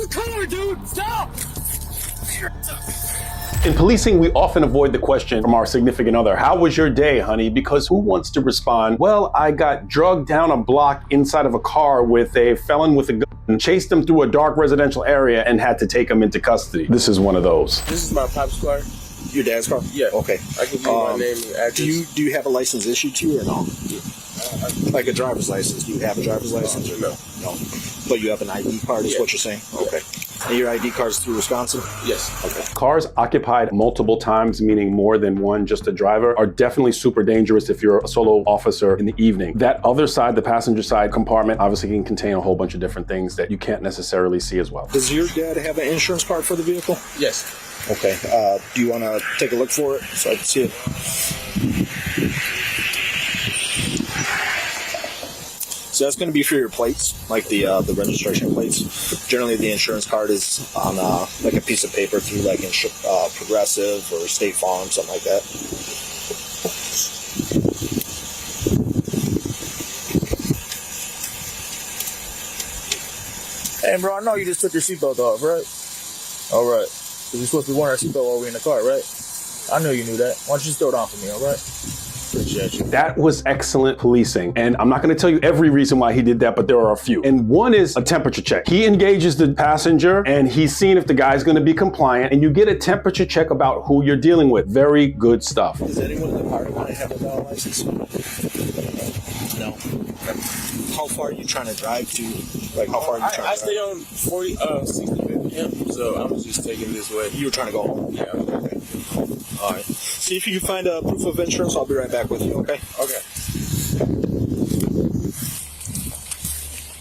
the car, dude! Stop! In policing, we often avoid the question from our significant other, how was your day, honey? Because who wants to respond, well, I got drugged down a block inside of a car with a felon with a gun, chased him through a dark residential area, and had to take him into custody. This is one of those. This is my pop's car. Your dad's car? Yeah. Okay. I can give you my name and address. Do you have a license issued to you or no? Like a driver's license. Do you have a driver's license or no? No. But you have an ID card is what you're saying? Okay. And your ID card is through Wisconsin? Yes. Okay. Cars occupied multiple times, meaning more than one, just a driver, are definitely super dangerous if you're a solo officer in the evening. That other side, the passenger side compartment, obviously can contain a whole bunch of different things that you can't necessarily see as well. Does your dad have an insurance card for the vehicle? Yes. Okay. Do you want to take a look for it so I can see it? So that's going to be for your plates, like the registration plates. Generally, the insurance card is on like a piece of paper through like Progressive or State Farm, something like that. Hey, bro, I know you just took your seatbelt off, right? All right. Because you're supposed to be wearing our seatbelt while we're in the car, right? I know you knew that. Why don't you just throw it on for me, all right? Appreciate you. That was excellent policing. And I'm not going to tell you every reason why he did that, but there are a few. And one is a temperature check. He engages the passenger and he's seeing if the guy's going to be compliant, and you get a temperature check about who you're dealing with. Very good stuff. Does anyone in the car want to have a valid license? No. How far are you trying to drive to? Like, how far are you trying to drive? I stay on 60 minutes, so I was just taking this way. You were trying to go home? Yeah. Okay. All right. See if you can find a proof of insurance. I'll be right back with you, okay? Okay.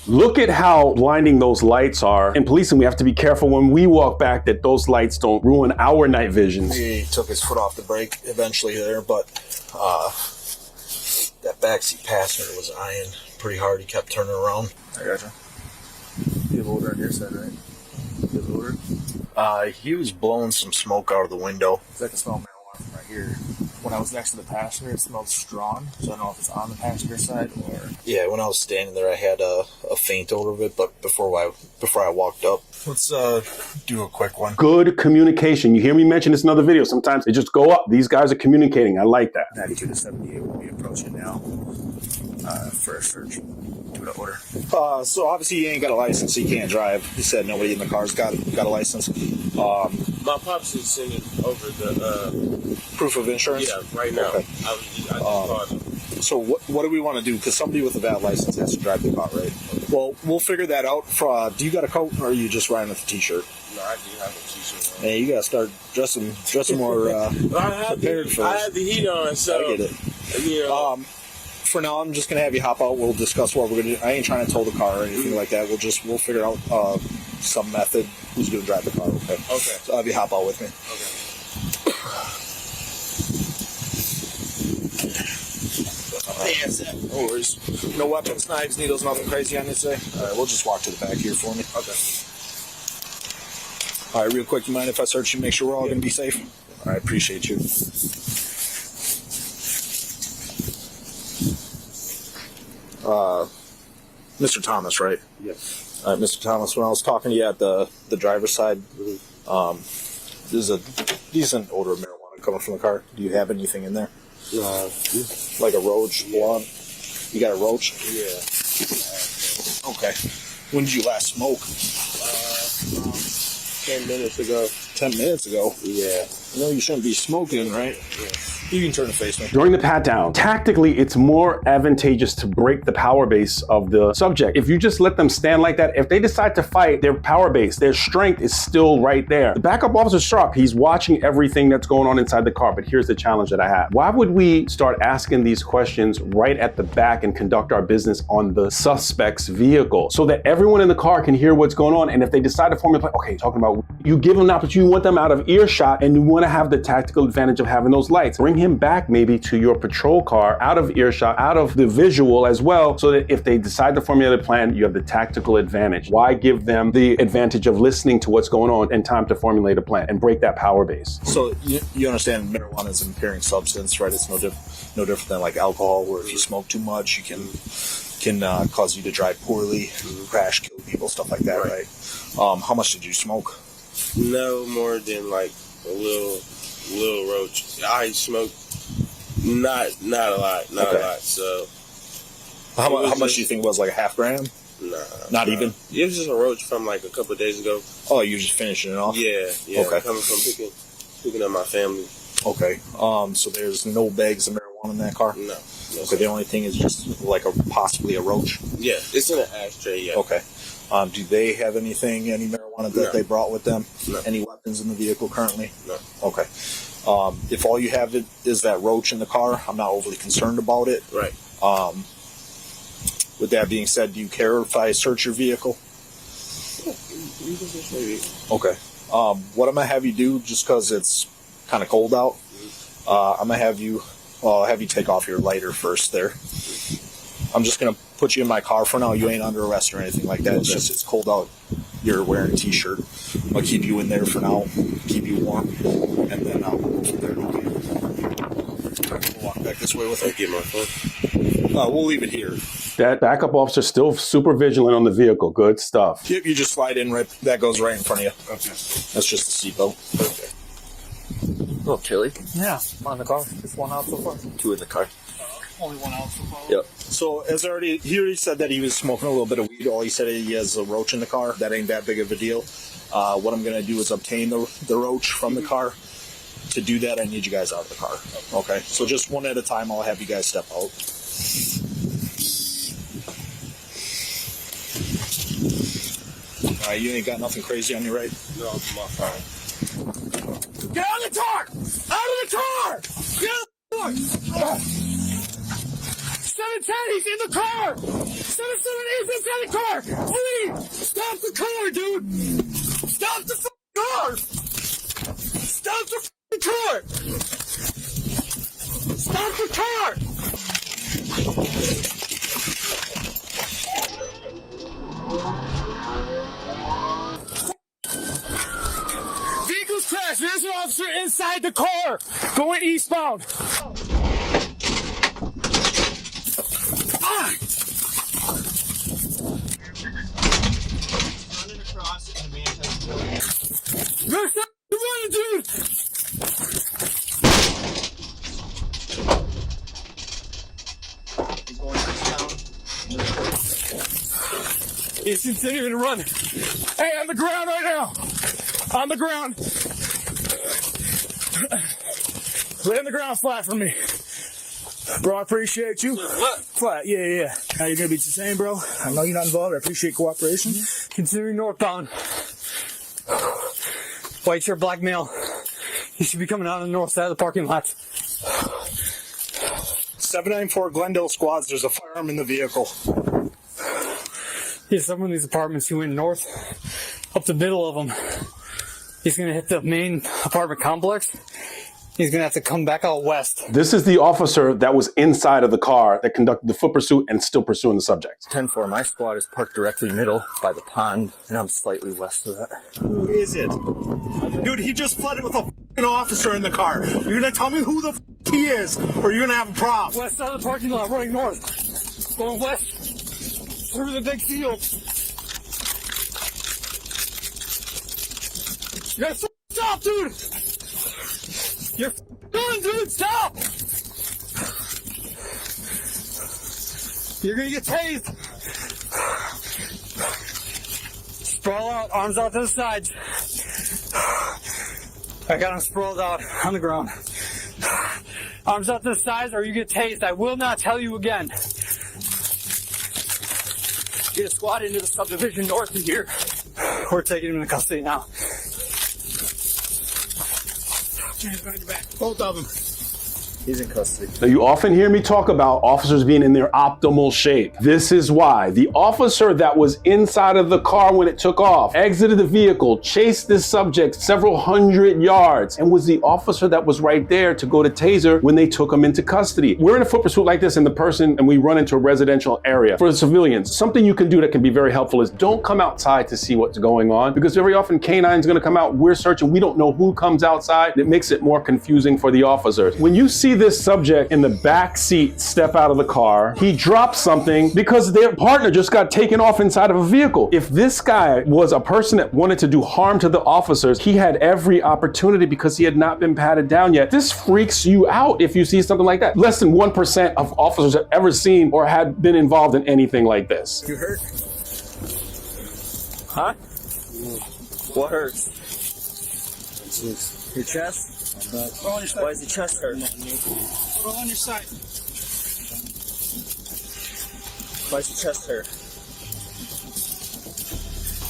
Look at how blinding those lights are. In policing, we have to be careful when we walk back that those lights don't ruin our night visions. He took his foot off the brake eventually there, but that backseat passenger was eyeing pretty hard. He kept turning around. I gotcha. You have odor on your side, right? You have odor? He was blowing some smoke out of the window. I can smell marijuana from right here. When I was next to the passenger, it smelled strong, so I don't know if it's on the passenger side or... Yeah, when I was standing there, I had a faint odor of it, but before I walked up. Let's do a quick one. Good communication. You hear me mention this in other videos. Sometimes they just go up. These guys are communicating. I like that. 92 to 78 will be approaching now for a search. Do the order. So obviously you ain't got a license, so you can't drive. You said nobody in the car's got a license. My pops is sending over the proof of insurance? Yeah, right now. Okay. I just called him. So what do we want to do? Because somebody with a valid license has to drive the car, right? Well, we'll figure that out. Do you got a coat, or are you just riding with a t-shirt? No, I do have a t-shirt on. Hey, you got to start dressing more prepared for this. I have the heat on, so... I get it. You know, for now, I'm just going to have you hop out. We'll discuss what we're going to do. I ain't trying to tow the car or anything like that. We'll figure out some method who's going to drive the car, okay? Okay. So I'll have you hop out with me. Okay. No worries. No weapons, knives, needles, nothing crazy on this day? All right, we'll just walk to the back here for me. Okay. All right, real quick, you mind if I search you, make sure we're all going to be safe? All right, appreciate you. Mr. Thomas, right? Yes. All right, Mr. Thomas, when I was talking to you at the driver's side, there's a decent odor of marijuana coming from the car. Do you have anything in there? Yeah. Like a roach? Yeah. You got a roach? Yeah. Okay. When did you last smoke? 10 minutes ago. 10 minutes ago? Yeah. You know you shouldn't be smoking, right? Yeah. You can turn the face me. During the pat down, tactically, it's more advantageous to break the power base of the subject. If you just let them stand like that, if they decide to fight, their power base, their strength is still right there. The backup officer's sharp. He's watching everything that's going on inside the car. But here's the challenge that I have. Why would we start asking these questions right at the back and conduct our business on the suspect's vehicle so that everyone in the car can hear what's going on? And if they decide to form a plan, okay, talking about, you give them an opportunity, you want them out of earshot, and you want to have the tactical advantage of having those lights. Bring him back maybe to your patrol car, out of earshot, out of the visual as well, so that if they decide to formulate a plan, you have the tactical advantage. Why give them the advantage of listening to what's going on in time to formulate a plan and break that power base? So you understand marijuana is an impairing substance, right? It's no different than like alcohol, where if you smoke too much, you can can cause you to drive poorly, crash, kill people, stuff like that, right? How much did you smoke? No more than like a little roach. I smoke not a lot, not a lot. So how much do you think it was? Like a half gram? Nah, not even. It was just a roach from like a couple of days ago. Oh, you were just finishing it off? Yeah. Okay. Coming from picking up my family. Okay. So there's no bags of marijuana in that car? No. Okay. The only thing is just like possibly a roach. Yeah, it's in an ashtray. Yeah. Okay. Do they have any marijuana that they brought with them? No. Any weapons in the vehicle currently? No. Okay. If all you have is that roach in the car, I'm not overly concerned about it. Right. With that being said, do you care if I search your vehicle? Okay. What I'm going to have you do, just because it's kind of cold out, I'm going to have you take off your lighter first there. I'm just going to put you in my car for now. You ain't under arrest or anything like that. It's just it's cold out. You're wearing a t-shirt. I'm going to keep you in there for now, keep you warm, and then I'll go from there. We'll walk back this way with it. Get my phone. We'll leave it here. That backup officer still super vigilant on the vehicle. Good stuff. Yep, you just slide in right. That goes right in front of you. Okay. That's just the seatbelt. Okay. A little chilly. Yeah, I'm on the car. Just one out so far. 2 in the car. Only one out so far. Yep. So, as he said that he was smoking a little bit of weed. All he said he has a roach in the car. That ain't that big of a deal. What I'm going to do is obtain the roach from the car. To do that, I need you guys out of the car. Okay? So, just one at a time, I'll have you guys step out. All right, you ain't got nothing crazy on you, right? No, I'm fine. Get out of the car! Out of the car! Get out of the car! 710, he's in the car! 778, he's inside the car! Please! Stop the car, dude! Stop the fucking car! Stop the fucking car! Stop the car! Vehicle's crashed. There's an officer inside the car going eastbound. Ah! Running across and the man has You're running, dude! He's going down. He's continuing to run. Hey, on the ground right now. On the ground. Lay on the ground flat for me. Bro, I appreciate you. What? Flat, yeah. How you gonna be the same, bro? I know you're not involved. I appreciate cooperation. Continuing northbound. White shirt, black male. He should be coming out on the north side of the parking lot. 794 Glendale squads. There's a firearm in the vehicle. Yeah, some of these apartments, he went north, up the middle of them. He's going to hit the main apartment complex. He's going to have to come back out west. This is the officer that was inside of the car that conducted the foot pursuit and still pursuing the subject. 10-4, my squad is parked directly middle by the pond, and I'm slightly west of that. Who is it? Dude, he just flooded with a f***ing officer in the car. You're gonna tell me who the f*** he is, or you're gonna have a problem. West side of the parking lot, running north. Going west through the big field. You gotta stop, dude! You're going, dude! Stop! You're gonna get tased! Sprawl out, arms out to the sides. I got him sprawled out on the ground. Arms out to the sides or you get tased. I will not tell you again. Get a squad into the subdivision north of here. We're taking him into custody now. Hands behind your back. Both of them. He's in custody. Now, you often hear me talk about officers being in their optimal shape. This is why. The officer that was inside of the car when it took off, exited the vehicle, chased this subject several hundred yards, and was the officer that was right there to go to taser when they took him into custody. We're in a foot pursuit like this and we run into a residential area. For the civilians, something you can do that can be very helpful is don't come outside to see what's going on, because very often K9's gonna come out, we're searching, we don't know who comes outside, and it makes it more confusing for the officers. When you see this subject in the back seat step out of the car. He dropped something because their partner just got taken off inside of a vehicle. If this guy was a person that wanted to do harm to the officers, he had every opportunity because he had not been patted down yet. This freaks you out if you see something like that. Less than 1% of officers have ever seen or had been involved in anything like this. You hurt? Huh? What hurts? Your chest? Why is your chest hurt? Put it on your side. Why is your chest hurt?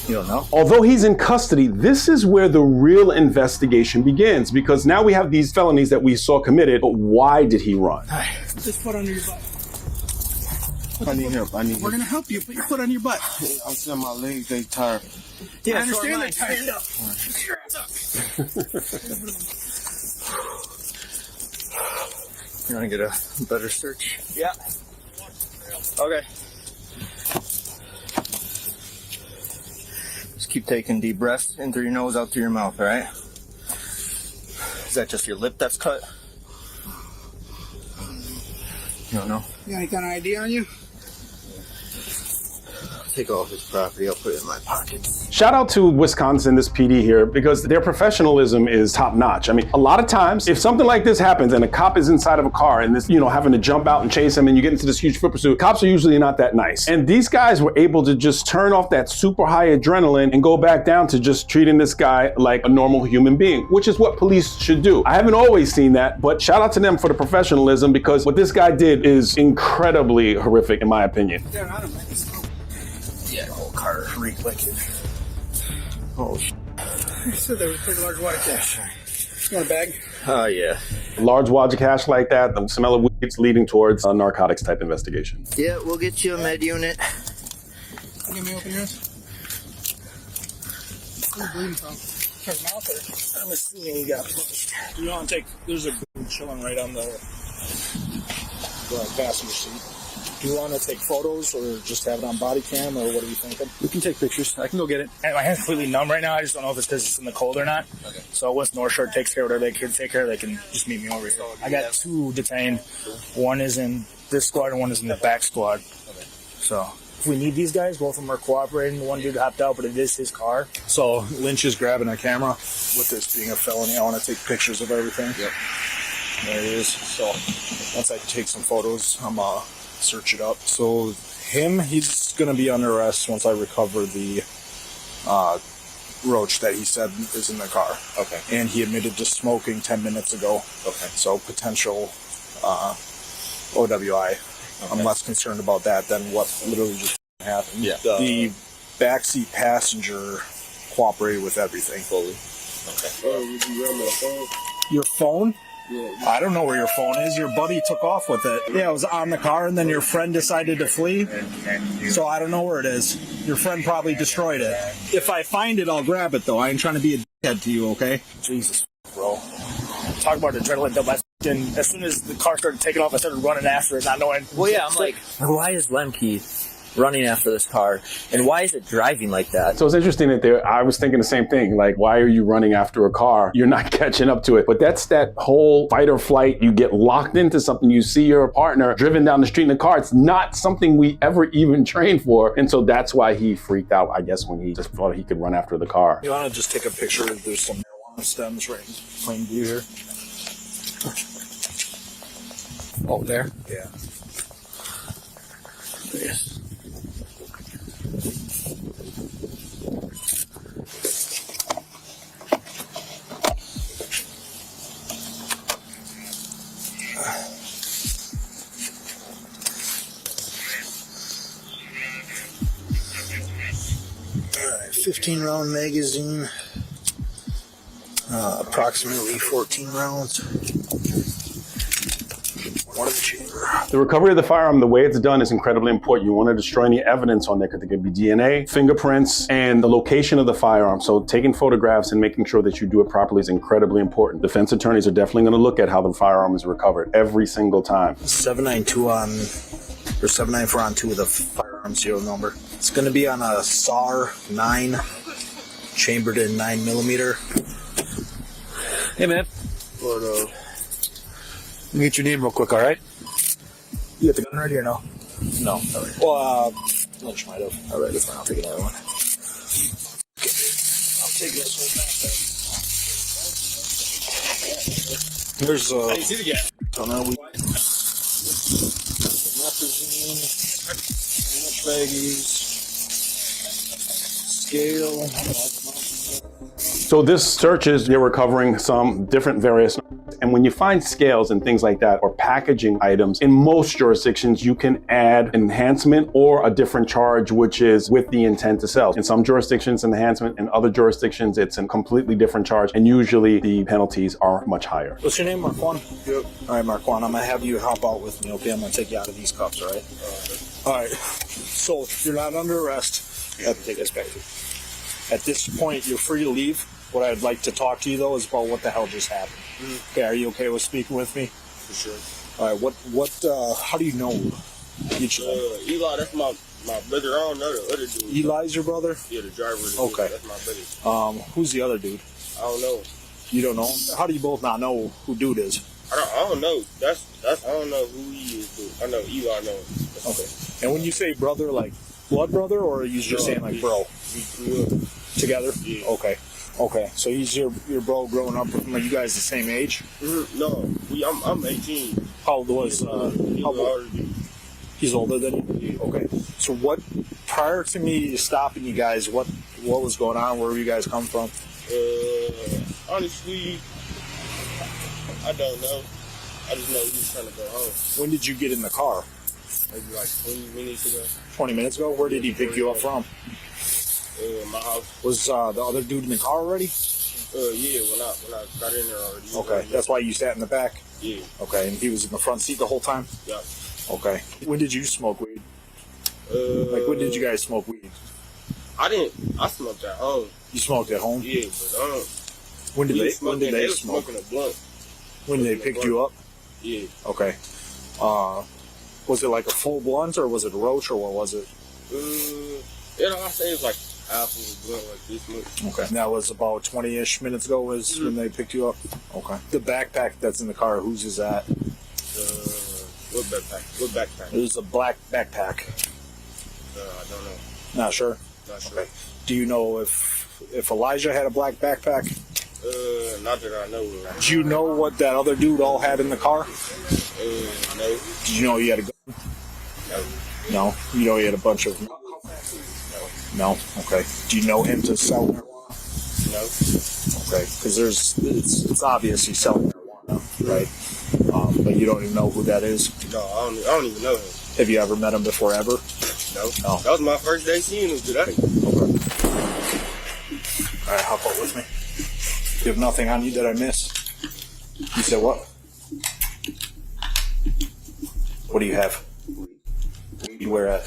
You don't know? Although he's in custody, this is where the real investigation begins, because now we have these felonies that we saw committed, but why did he run? Just put under your butt. I need help. We're going to help you. Put your foot on your butt. I'm saying my legs, they tired. Yeah, I understand that. Stand up. Get your hands up. You want to get a better search? Yeah. Okay. Just keep taking deep breaths in through your nose, out through your mouth, all right? Is that just your lip that's cut? You don't know? You got any kind of ID on you? Take all his property, I'll put it in my pockets. Shout out to Wisconsin, this PD here, because their professionalism is top notch. I mean, a lot of times, if something like this happens and a cop is inside of a car and this, having to jump out and chase him and you get into this huge foot pursuit, cops are usually not that nice. And these guys were able to just turn off that super high adrenaline and go back down to just treating this guy like a normal human being, which is what police should do. I haven't always seen that, but shout out to them for the professionalism, because what this guy did is incredibly horrific, in my opinion. Yeah, the whole car reeked like it. Oh, shit. You said there was a pretty large wad of cash. You want a bag? Oh, yeah. Large wads of cash like that, the smell of weed's leading towards a narcotics type investigation. Yeah, we'll get you a med unit. Let me open yours. Where's the bleeding from? From mouth or? I'm assuming you got pushed. You want to take, there's a dude chilling right on the passenger seat. Do you want to take photos or just have it on body cam, or what are you thinking? We can take pictures. I can go get it. And my hand's completely numb right now. I just don't know if it's because it's in the cold or not. Okay. So once North Shore takes care of whatever they can take care of, they can just meet me over here. I got 2 detained. One is in this squad and one is in the back squad. Okay. So if we need these guys, both of them are cooperating. The one dude hopped out, but it is his car. So Lynch is grabbing a camera. With this being a felony, I want to take pictures of everything. Yep. There he is. So once I take some photos, I'm search it up. So he's going to be under arrest once I recover the roach that he said is in the car. Okay. And he admitted to smoking 10 minutes ago. Okay. So potential OWI. Okay. I'm less concerned about that than what literally just happened. Yeah. The backseat passenger cooperated with everything fully. Okay. Would you run my phone? Your phone? Yeah. I don't know where your phone is. Your buddy took off with it. Yeah, it was on the car, and then your friend decided to flee. So I don't know where it is. Your friend probably destroyed it. If I find it, I'll grab it, though. I ain't trying to be a dickhead to you, okay? Jesus, bro. Talk about adrenaline dump. As soon as the car started taking off, I started running after it, not knowing. Well, yeah, I'm like, why is Lemke running after this car, and why is it driving like that? So it's interesting that I was thinking the same thing, like, why are you running after a car? You're not catching up to it. But that's that whole fight or flight. You get locked into something. You see your partner driven down the street in a car. It's not something we ever even trained for. And so that's why he freaked out, I guess, when he just thought he could run after the car. You want to just take a picture? There's some marijuana stems right in plain view here. Oh, there? Yeah. Yes. Alright, 15 round magazine, approximately 14 rounds. One in the chamber. The recovery of the firearm, the way it's done, is incredibly important. You want to destroy any evidence on there, because there could be DNA, fingerprints, and the location of the firearm. So taking photographs and making sure that you do it properly is incredibly important. Defense attorneys are definitely going to look at how the firearm is recovered every single time. 792 on, or 794 on 2 with a firearm serial number. It's going to be on a SAR 9, chambered in 9mm. Hey, man. Or Get your name real quick, all right? You got the gun ready or no? No. All right. Well, lunch might have. All right, that's fine. I'll take another one. Okay. I'll take this whole backpack. Here's toner weed. Methazine. Baggies. Scale. So this search is, you're recovering some different various, and when you find scales and things like that, or packaging items, in most jurisdictions, you can add enhancement or a different charge, which is with the intent to sell. In some jurisdictions, enhancement. In other jurisdictions, it's a completely different charge, and usually the penalties are much higher. What's your name, Marquand? Yep. All right, Marquand, I'm going to have you help out with me, okay? I'm going to take you out of these cuffs, all right? All right. So, you're not under arrest. You have to take this back. At this point, you're free to leave. What I'd like to talk to you, though, is about what the hell just happened. Okay, are you okay with speaking with me? For sure. All right, how do you know each of them? Eli, that's my brother. I don't know the other dude. Eli's your brother? Yeah, the driver. Okay. That's my brother. Who's the other dude? I don't know. You don't know him? How do you both not know who dude is? I don't know. That's I don't know who he is, dude. I know Eli know him. Okay. And when you say brother, like blood brother, or are you just saying like bro? We grew up Together? Yeah. Okay. Okay. So he's your bro growing up with him. Are you guys the same age? Mm-hmm. No, I'm 18. How old was He's older than me. He's older than you? Okay. So what, prior to me stopping you guys, what was going on? Where were you guys come from? Honestly, I don't know. I just know he was trying to go home. When did you get in the car? Maybe like 20 minutes ago. 20 minutes ago? Where did he pick you up from? My house. Was the other dude in the car already? Yeah, when I got in there already. Okay. That's why you sat in the back? Yeah. Okay. And he was in the front seat the whole time? Yeah. Okay. When did you smoke weed? Like, when did you guys smoke weed? I didn't. I smoked at home. You smoked at home? Yeah, but When did they smoke? Smoking a blunt. When they picked you up? Yeah. Okay. Was it like a full blunt, or was it a roach, or what was it? I say it's like half of a blunt, like this much. Okay. And that was about 20-ish minutes ago was when they picked you up? Okay. The backpack that's in the car, whose is that? What backpack? What backpack? It was a black backpack. I don't know. Not sure? Not sure. Okay. Do you know if Elijah had a black backpack? Not that I know of. Do you know what that other dude all had in the car? No. Did you know he had a gun? No. No? You know he had a bunch of... No? Okay. Do you know him to sell marijuana? No. Okay. Because it's obvious he's selling marijuana, right? But you don't even know who that is? No, I don't even know him. Have you ever met him before, ever? No. No. That was my first day seeing him today. Okay. All right, hop out with me. You have nothing on you that I missed? You said what? What do you have? Where at?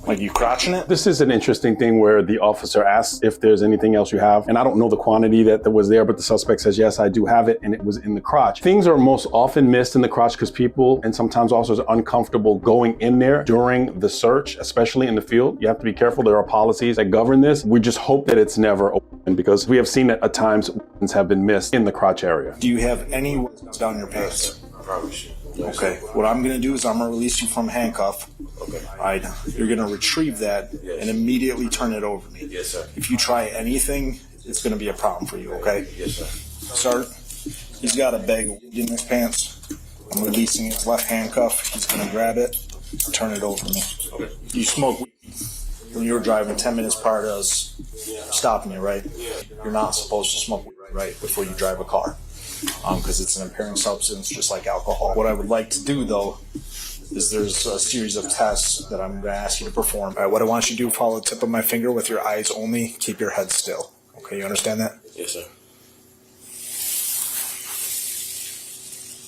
Like you crotching it? This is an interesting thing where the officer asks if there's anything else you have. And I don't know the quantity that was there, but the suspect says, yes, I do have it. And it was in the crotch. Things are most often missed in the crotch because people and sometimes officers are uncomfortable going in there during the search, especially in the field. You have to be careful. There are policies that govern this. We just hope that it's never open because we have seen that at times weapons have been missed in the crotch area. Do you have any weapons down your pants? Probably should. Okay. What I'm going to do is I'm going to release you from handcuff. Okay. All right. You're going to retrieve that and immediately turn it over to me. Yes, sir. If you try anything, it's going to be a problem for you, okay? Yes, sir. Sir, he's got a bag of weed in his pants. I'm releasing his left handcuff. He's going to grab it, turn it over to me. Okay. You smoke weed when you were driving 10 minutes prior to us stopping you, right? You're not supposed to smoke weed, right, before you drive a car. Because it's an impairing substance, just like alcohol. What I would like to do, though, is there's a series of tests that I'm going to ask you to perform. All right, what I want you to do, follow the tip of my finger with your eyes only. Keep your head still. Okay, you understand that? Yes, sir.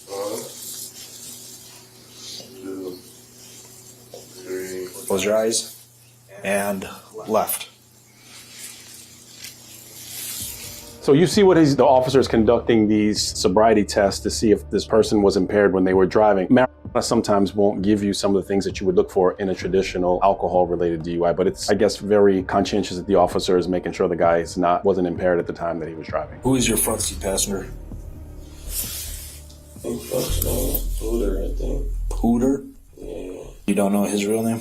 1, 2, 3. Close your eyes. And left. So you see what the officer is conducting these sobriety tests to see if this person was impaired when they were driving. Marijuana sometimes won't give you some of the things that you would look for in a traditional alcohol-related DUI, but it's, I guess, very conscientious that the officer is making sure the guy wasn't impaired at the time that he was driving. Who is your front seat passenger? Pooter, I think. Pooter? Yeah. You don't know his real name?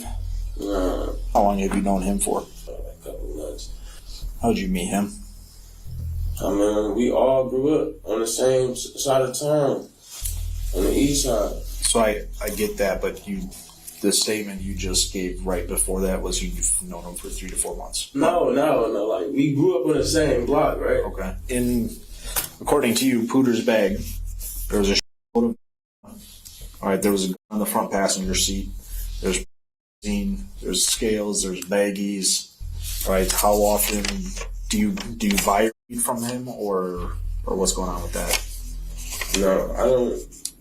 Nah. How long have you known him for? Like a couple months. How'd you meet him? I mean, we all grew up on the same side of town, on the east side. So I get that, but the statement you just gave right before that was you've known him for 3 to 4 months. No. Like, we grew up on the same block, right? Okay. According to you, Pooter's bag, there was a shitload of. All right, there was a gun on the front passenger seat. There's scales. There's baggies. All right. How often do you buy weed from him, or what's going on with that? No, I don't.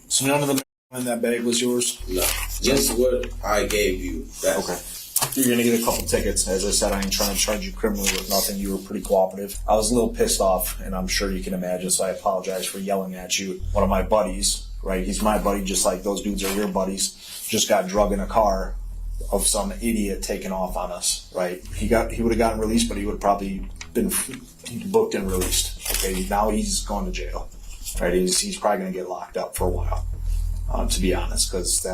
So none of the in that bag was yours? No, just what I gave you. Okay. You're going to get a couple tickets. As I said, I ain't trying to charge you criminally with nothing. You were pretty cooperative. I was a little pissed off, and I'm sure you can imagine, so I apologize for yelling at you. One of my buddies, right, he's my buddy just like those dudes are your buddies, just got drug in a car of some idiot taking off on us, right? He would have gotten released, but he would have probably been booked and released. Okay, now he's going to jail, right? He's probably going to get locked up for a while, to be honest, because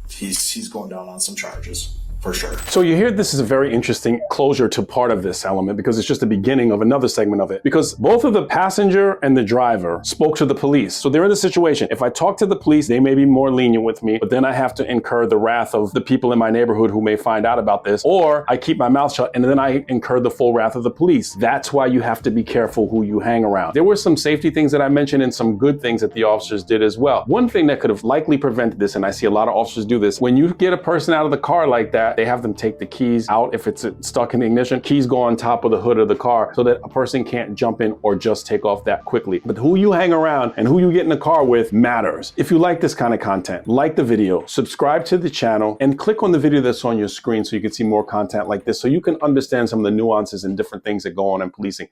he's going down on some charges. For sure. So you hear this is a very interesting closure to part of this element because it's just the beginning of another segment of it. Because both of the passenger and the driver spoke to the police. So they're in the situation. If I talk to the police, they may be more lenient with me, but then I have to incur the wrath of the people in my neighborhood who may find out about this, or I keep my mouth shut and then I incur the full wrath of the police. That's why you have to be careful who you hang around. There were some safety things that I mentioned and some good things that the officers did as well. One thing that could have likely prevented this, and I see a lot of officers do this, when you get a person out of the car like that, they have them take the keys out. If it's stuck in the ignition, keys go on top of the hood of the car so that a person can't jump in or just take off that quickly. But who you hang around and who you get in the car with matters. If you like this kind of content, like the video, subscribe to the channel, and click on the video that's on your screen so you can see more content like this so you can understand some of the nuances and different things that go on in policing.